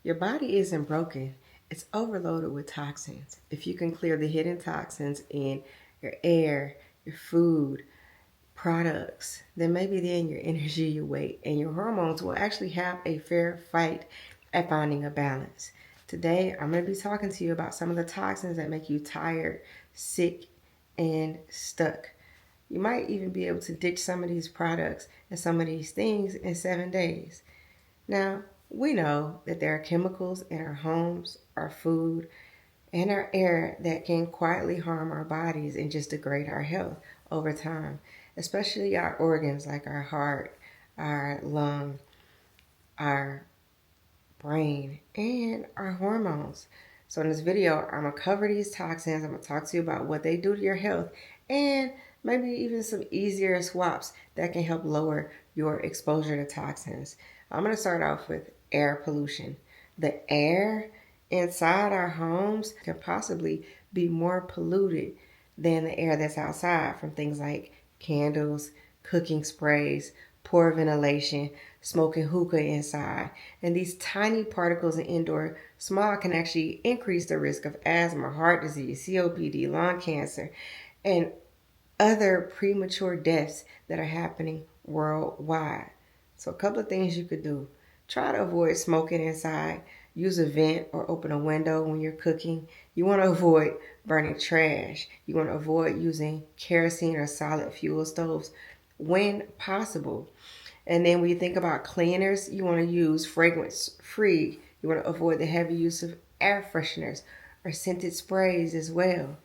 Your body isn't broken, it's overloaded with toxins. If you can clear the hidden toxins in your air, your food, products, then maybe then your energy, your weight, and your hormones will actually have a fair fight at finding a balance. Today, I'm going to be talking to you about some of the toxins that make you tired, sick, and stuck. You might even be able to ditch some of these products and some of these things in 7 days. Now, we know that there are chemicals in our homes, our food, and our air that can quietly harm our bodies and just degrade our health over time, especially our organs like our heart, our lung, our brain, and our hormones. So in this video, I'm going to cover these toxins. I'm going to talk to you about what they do to your health and maybe even some easier swaps that can help lower your exposure to toxins. I'm going to start off with air pollution. The air inside our homes can possibly be more polluted than the air that's outside from things like candles, cooking sprays, poor ventilation, smoking hookah inside. And these tiny particles in indoor smog can actually increase the risk of asthma, heart disease, COPD, lung cancer, and other premature deaths that are happening worldwide. So a couple of things you could do. Try to avoid smoking inside. Use a vent or open a window when you're cooking. You want to avoid burning trash. You want to avoid using kerosene or solid fuel stoves when possible. And then when you think about cleaners, you want to use fragrance free. You want to avoid the heavy use of air fresheners or scented sprays as well.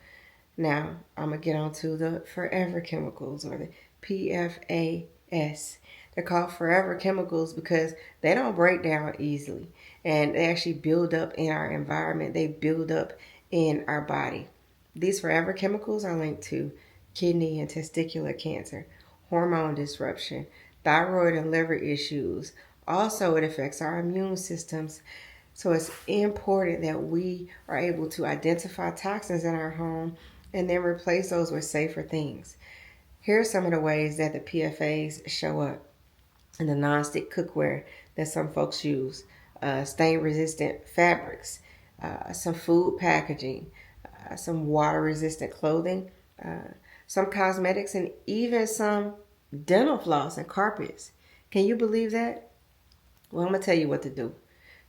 Now, I'm going to get on to the forever chemicals, or the PFAS. They're called forever chemicals because they don't break down easily, and they actually build up in our environment. They build up in our body. These forever chemicals are linked to kidney and testicular cancer, hormone disruption, thyroid and liver issues. Also, it affects our immune systems. So it's important that we are able to identify toxins in our home and then replace those with safer things. Here are some of the ways that the PFAs show up in the nonstick cookware that some folks use. Stain-resistant fabrics, some food packaging, some water-resistant clothing, some cosmetics, and even some dental floss and carpets. Can you believe that? Well, I'm going to tell you what to do.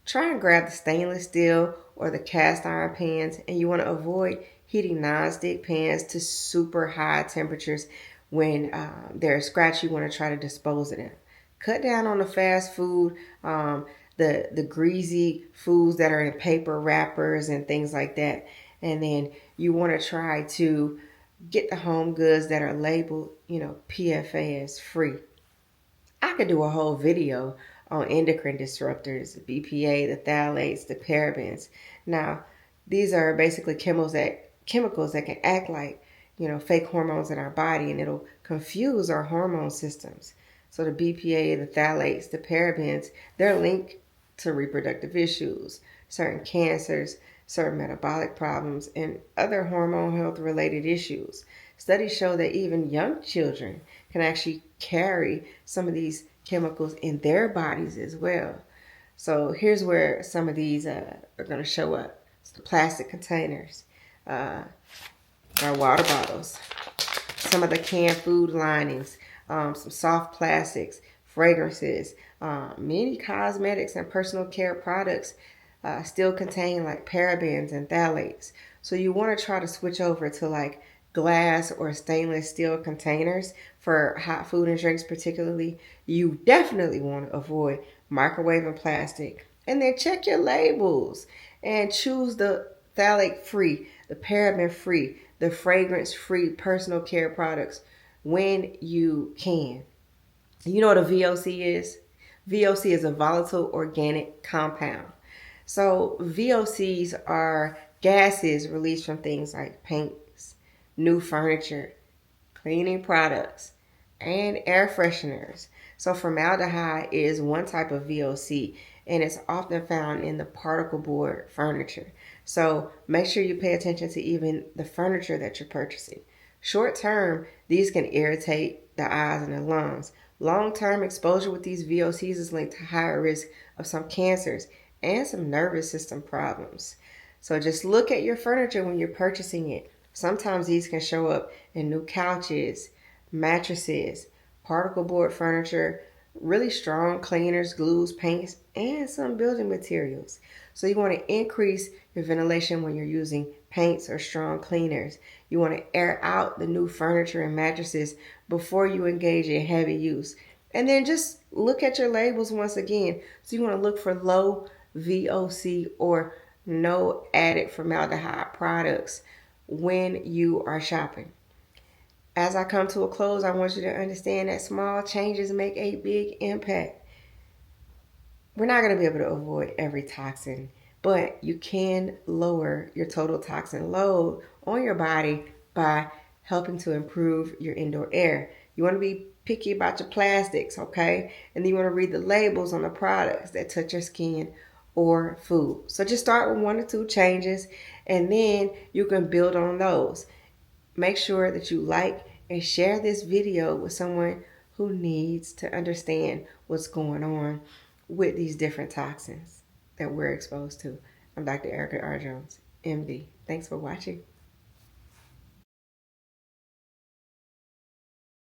Try and grab the stainless steel or the cast iron pans, and you want to avoid heating non-stick pans to super high temperatures when they're scratchy. You want to try to dispose of them. Cut down on the fast food, the greasy foods that are in paper wrappers and things like that. And then you want to try to get the home goods that are labeled, PFAS free. I could do a whole video on endocrine disruptors, the BPA, the phthalates, the parabens. Now, these are basically chemicals that can act like, fake hormones in our body, and it'll confuse our hormone systems. So the BPA, the phthalates, the parabens, they're linked to reproductive issues, certain cancers, certain metabolic problems, and other hormone health related issues. Studies show that even young children can actually carry some of these chemicals in their bodies as well. So here's where some of these are going to show up. It's the plastic containers, our water bottles, some of the canned food linings, some soft plastics, fragrances, many cosmetics and personal care products still contain like parabens and phthalates. So you want to try to switch over to like glass or stainless steel containers for hot food and drinks particularly. You definitely want to avoid microwaving plastic. And then check your labels and choose the phthalate free, the paraben free, the fragrance free personal care products when you can. You know what a VOC is? VOC is a volatile organic compound. So VOCs are gases released from things like paints, new furniture, cleaning products, and air fresheners. So formaldehyde is one type of VOC, and it's often found in the particle board furniture. So make sure you pay attention to even the furniture that you're purchasing. Short term, these can irritate the eyes and the lungs. Long term exposure with these VOCs is linked to higher risk of some cancers and some nervous system problems. So just look at your furniture when you're purchasing it. Sometimes these can show up in new couches, mattresses, particle board furniture, really strong cleaners, glues, paints, and some building materials. So you want to increase your ventilation when you're using paints or strong cleaners. You want to air out the new furniture and mattresses before you engage in heavy use. And then just look at your labels once again. So you want to look for low VOC or no added formaldehyde products when you are shopping. As I come to a close, I want you to understand that small changes make a big impact. We're not going to be able to avoid every toxin, but you can lower your total toxin load on your body by helping to improve your indoor air. You want to be picky about your plastics, okay? And then you want to read the labels on the products that touch your skin or food. So just start with 1 or 2 changes, and then you can build on those. Make sure that you like and share this video with someone who needs to understand what's going on with these different toxins that we're exposed to. I'm Dr. Erica R. Jones, MD. Thanks for watching.